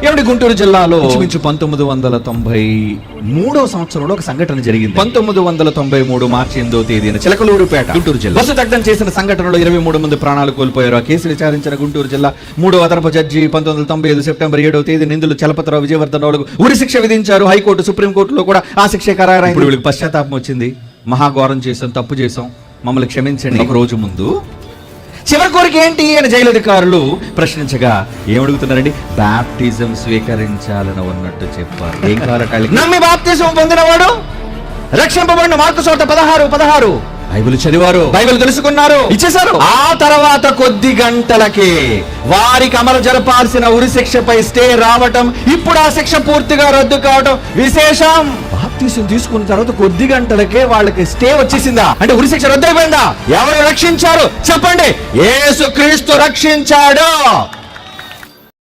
ఏమిటి గుంటూరు జిల్లాలో 1993 సంవత్సరంలో ఒక సంఘటన జరిగింది. 1993 మార్చి 8వ తేదీన చిలకలూరుపేట గుంటూరు జిల్లా బస్సు దగ్ధం చేసిన సంఘటనలో 23 మంది ప్రాణాలు కోల్పోయారు. ఆ కేసు విచారించిన గుంటూరు జిల్లా 3వ అదనపు జడ్జి 1995 సెప్టెంబర్ 7వ తేదీ నిందులు చలపతిరావు, విజయవర్ధనరావులకు ఉరి శిక్ష విధించారు. హైకోర్టు, సుప్రీంకోర్టులో కూడా ఆ శిక్ష ఖరారైంది. ఇప్పుడు వీళ్ళకి పశ్చాత్తాపం వచ్చింది. మహాఘోరం చేసాం, తప్పు చేసాం, మమ్మల్ని క్షమించండి. ఒక రోజు ముందు చివరి కోరిక ఏంటి అని జైలు అధికారులు ప్రశ్నించగా ఏమడుగుతున్నారండి? బాప్టిజం స్వీకరించాలని ఉన్నట్టు చెప్పారు. ఏం కావాలట? నమ్మి బాప్తిజం పొందినవాడు రక్షింపబడిన. మార్కు 16 బైబిల్ చదివారు, బైబిల్ తెలుసుకున్నారు, ఇచ్చేశారు. ఆ తర్వాత కొద్ది గంటలకే వారికి అమలు జరపాల్సిన ఉరి శిక్షపై స్టే రావటం, ఇప్పుడు ఆ శిక్ష పూర్తిగా రద్దు కావటం విశేషం. బాప్తిజం తీసుకున్న తర్వాత కొద్ది గంటలకే వాళ్ళకి స్టే వచ్చేసిందా? అంటే ఉరి శిక్ష రద్దు అయిపోయిందా? ఎవరు రక్షించారు చెప్పండి? యేసుక్రీస్తు రక్షించాడు.